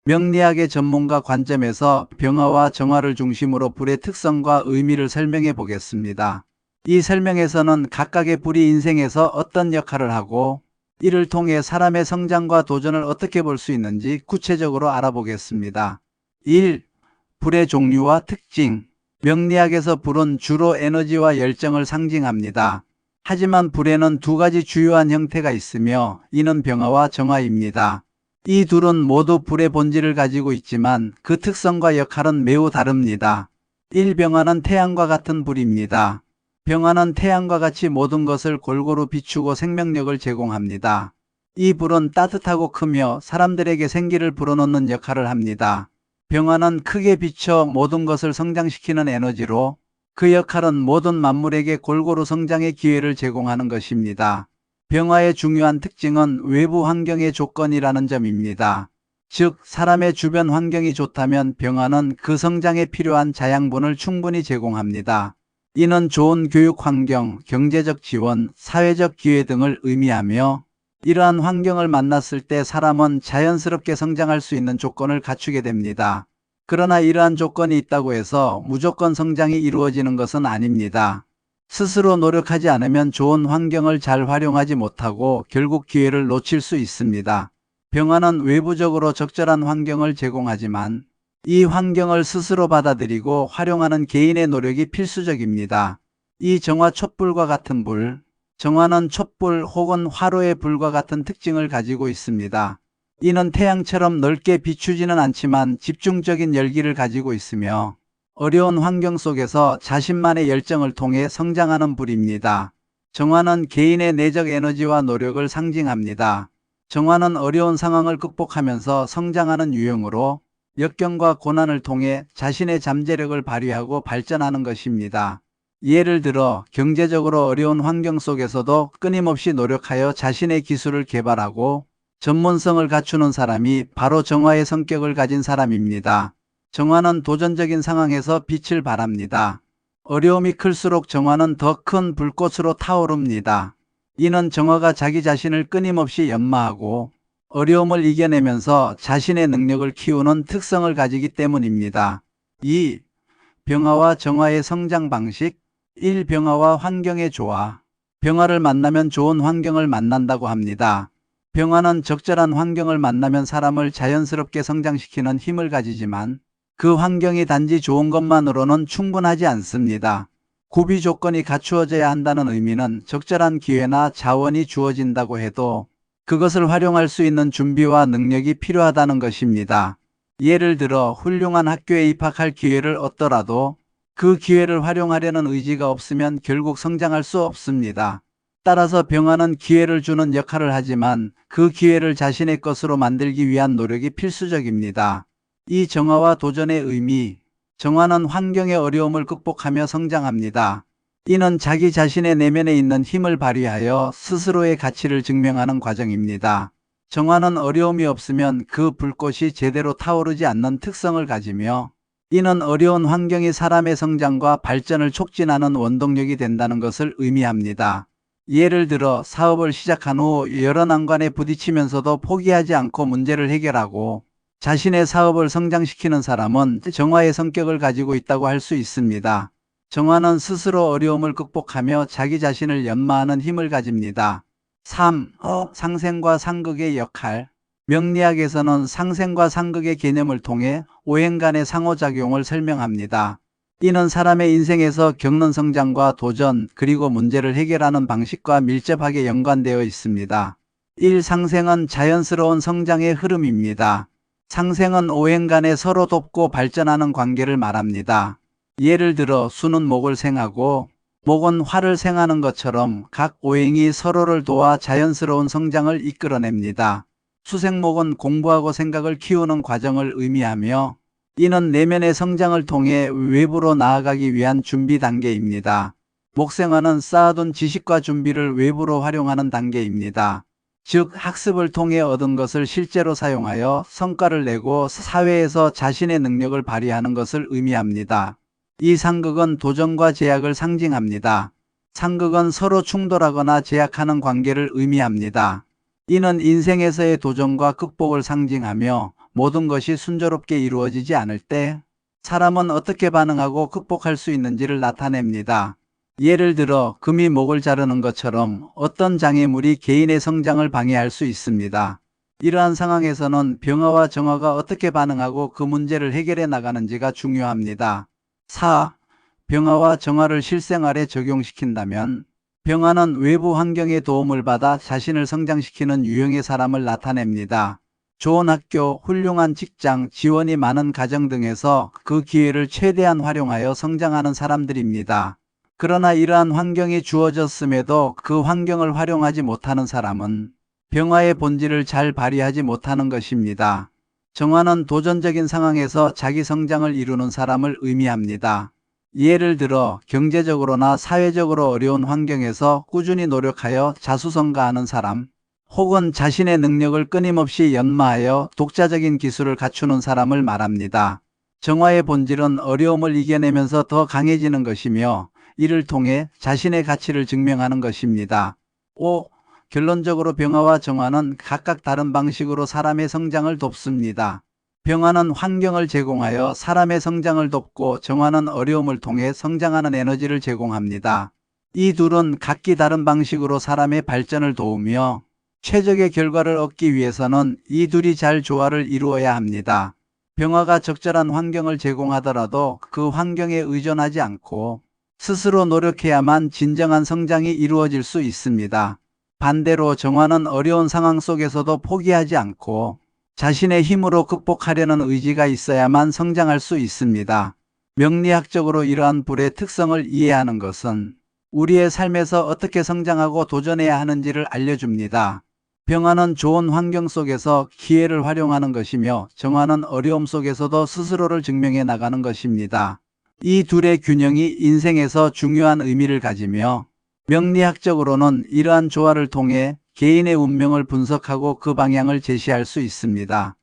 명리학의 전문가 관점에서 병화와 정화를 중심으로 불의 특성과 의미를 설명해 보겠습니다. 이 설명에서는 각각의 불이 인생에서 어떤 역할을 하고 이를 통해 사람의 성장과 도전을 어떻게 볼 수 있는지 구체적으로 알아보겠습니다. 1. 불의 종류와 특징. 명리학에서 불은 주로 에너지와 열정을 상징합니다. 하지만 불에는 두 가지 주요한 형태가 있으며 이는 병화와 정화입니다. 이 둘은 모두 불의 본질을 가지고 있지만 그 특성과 역할은 매우 다릅니다. 1. 병화는 태양과 같은 불입니다. 병화는 태양과 같이 모든 것을 골고루 비추고 생명력을 제공합니다. 이 불은 따뜻하고 크며 사람들에게 생기를 불어넣는 역할을 합니다. 병화는 크게 비춰 모든 것을 성장시키는 에너지로 그 역할은 모든 만물에게 골고루 성장의 기회를 제공하는 것입니다. 병화의 중요한 특징은 외부 환경의 조건이라는 점입니다. 즉, 사람의 주변 환경이 좋다면 병화는 그 성장에 필요한 자양분을 충분히 제공합니다. 이는 좋은 교육 환경, 경제적 지원, 사회적 기회 등을 의미하며 이러한 환경을 만났을 때 사람은 자연스럽게 성장할 수 있는 조건을 갖추게 됩니다. 그러나 이러한 조건이 있다고 해서 무조건 성장이 이루어지는 것은 아닙니다. 스스로 노력하지 않으면 좋은 환경을 잘 활용하지 못하고 결국 기회를 놓칠 수 있습니다. 병화는 외부적으로 적절한 환경을 제공하지만 이 환경을 스스로 받아들이고 활용하는 개인의 노력이 필수적입니다. 이 정화 촛불과 같은 불, 정화는 촛불 혹은 화로의 불과 같은 특징을 가지고 있습니다. 이는 태양처럼 넓게 비추지는 않지만 집중적인 열기를 가지고 있으며 어려운 환경 속에서 자신만의 열정을 통해 성장하는 불입니다. 정화는 개인의 내적 에너지와 노력을 상징합니다. 정화는 어려운 상황을 극복하면서 성장하는 유형으로 역경과 고난을 통해 자신의 잠재력을 발휘하고 발전하는 것입니다. 예를 들어 경제적으로 어려운 환경 속에서도 끊임없이 노력하여 자신의 기술을 개발하고 전문성을 갖추는 사람이 바로 정화의 성격을 가진 사람입니다. 정화는 도전적인 상황에서 빛을 발합니다. 어려움이 클수록 정화는 더 큰 불꽃으로 타오릅니다. 이는 정화가 자기 자신을 끊임없이 연마하고 어려움을 이겨내면서 자신의 능력을 키우는 특성을 가지기 때문입니다. 2. 병화와 정화의 성장 방식. 1. 병화와 환경의 조화. 병화를 만나면 좋은 환경을 만난다고 합니다. 병화는 적절한 환경을 만나면 사람을 자연스럽게 성장시키는 힘을 가지지만 그 환경이 단지 좋은 것만으로는 충분하지 않습니다. 구비 조건이 갖추어져야 한다는 의미는 적절한 기회나 자원이 주어진다고 해도 그것을 활용할 수 있는 준비와 능력이 필요하다는 것입니다. 예를 들어 훌륭한 학교에 입학할 기회를 얻더라도 그 기회를 활용하려는 의지가 없으면 결국 성장할 수 없습니다. 따라서 병화는 기회를 주는 역할을 하지만 그 기회를 자신의 것으로 만들기 위한 노력이 필수적입니다. 이 정화와 도전의 의미. 정화는 환경의 어려움을 극복하며 성장합니다. 이는 자기 자신의 내면에 있는 힘을 발휘하여 스스로의 가치를 증명하는 과정입니다. 정화는 어려움이 없으면 그 불꽃이 제대로 타오르지 않는 특성을 가지며 이는 어려운 환경이 사람의 성장과 발전을 촉진하는 원동력이 된다는 것을 의미합니다. 예를 들어 사업을 시작한 후 여러 난관에 부딪히면서도 포기하지 않고 문제를 해결하고 자신의 사업을 성장시키는 사람은 정화의 성격을 가지고 있다고 할 수 있습니다. 정화는 스스로 어려움을 극복하며 자기 자신을 연마하는 힘을 가집니다. 3. 상생과 상극의 역할. 명리학에서는 상생과 상극의 개념을 통해 오행 간의 상호작용을 설명합니다. 이는 사람의 인생에서 겪는 성장과 도전 그리고 문제를 해결하는 방식과 밀접하게 연관되어 있습니다. 1. 상생은 자연스러운 성장의 흐름입니다. 상생은 오행 간에 서로 돕고 발전하는 관계를 말합니다. 예를 들어 수는 목을 생하고 목은 화를 생하는 것처럼 각 오행이 서로를 도와 자연스러운 성장을 이끌어냅니다. 수생목은 공부하고 생각을 키우는 과정을 의미하며 이는 내면의 성장을 통해 외부로 나아가기 위한 준비 단계입니다. 목생화는 쌓아둔 지식과 준비를 외부로 활용하는 단계입니다. 즉 학습을 통해 얻은 것을 실제로 사용하여 성과를 내고 사회에서 자신의 능력을 발휘하는 것을 의미합니다. 이 상극은 도전과 제약을 상징합니다. 상극은 서로 충돌하거나 제약하는 관계를 의미합니다. 이는 인생에서의 도전과 극복을 상징하며 모든 것이 순조롭게 이루어지지 않을 때 사람은 어떻게 반응하고 극복할 수 있는지를 나타냅니다. 예를 들어 금이 목을 자르는 것처럼 어떤 장애물이 개인의 성장을 방해할 수 있습니다. 이러한 상황에서는 병화와 정화가 어떻게 반응하고 그 문제를 해결해 나가는지가 중요합니다. 4. 병화와 정화를 실생활에 적용시킨다면 병화는 외부 환경의 도움을 받아 자신을 성장시키는 유형의 사람을 나타냅니다. 좋은 학교, 훌륭한 직장, 지원이 많은 가정 등에서 그 기회를 최대한 활용하여 성장하는 사람들입니다. 그러나 이러한 환경이 주어졌음에도 그 환경을 활용하지 못하는 사람은 병화의 본질을 잘 발휘하지 못하는 것입니다. 정화는 도전적인 상황에서 자기 성장을 이루는 사람을 의미합니다. 예를 들어 경제적으로나 사회적으로 어려운 환경에서 꾸준히 노력하여 자수성가하는 사람, 혹은 자신의 능력을 끊임없이 연마하여 독자적인 기술을 갖추는 사람을 말합니다. 정화의 본질은 어려움을 이겨내면서 더 강해지는 것이며 이를 통해 자신의 가치를 증명하는 것입니다. 5. 결론적으로 병화와 정화는 각각 다른 방식으로 사람의 성장을 돕습니다. 병화는 환경을 제공하여 사람의 성장을 돕고 정화는 어려움을 통해 성장하는 에너지를 제공합니다. 이 둘은 각기 다른 방식으로 사람의 발전을 도우며 최적의 결과를 얻기 위해서는 이 둘이 잘 조화를 이루어야 합니다. 병화가 적절한 환경을 제공하더라도 그 환경에 의존하지 않고 스스로 노력해야만 진정한 성장이 이루어질 수 있습니다. 반대로 정화는 어려운 상황 속에서도 포기하지 않고 자신의 힘으로 극복하려는 의지가 있어야만 성장할 수 있습니다. 명리학적으로 이러한 불의 특성을 이해하는 것은 우리의 삶에서 어떻게 성장하고 도전해야 하는지를 알려줍니다. 병화는 좋은 환경 속에서 기회를 활용하는 것이며 정화는 어려움 속에서도 스스로를 증명해 나가는 것입니다. 이 둘의 균형이 인생에서 중요한 의미를 가지며 명리학적으로는 이러한 조화를 통해 개인의 운명을 분석하고 그 방향을 제시할 수 있습니다.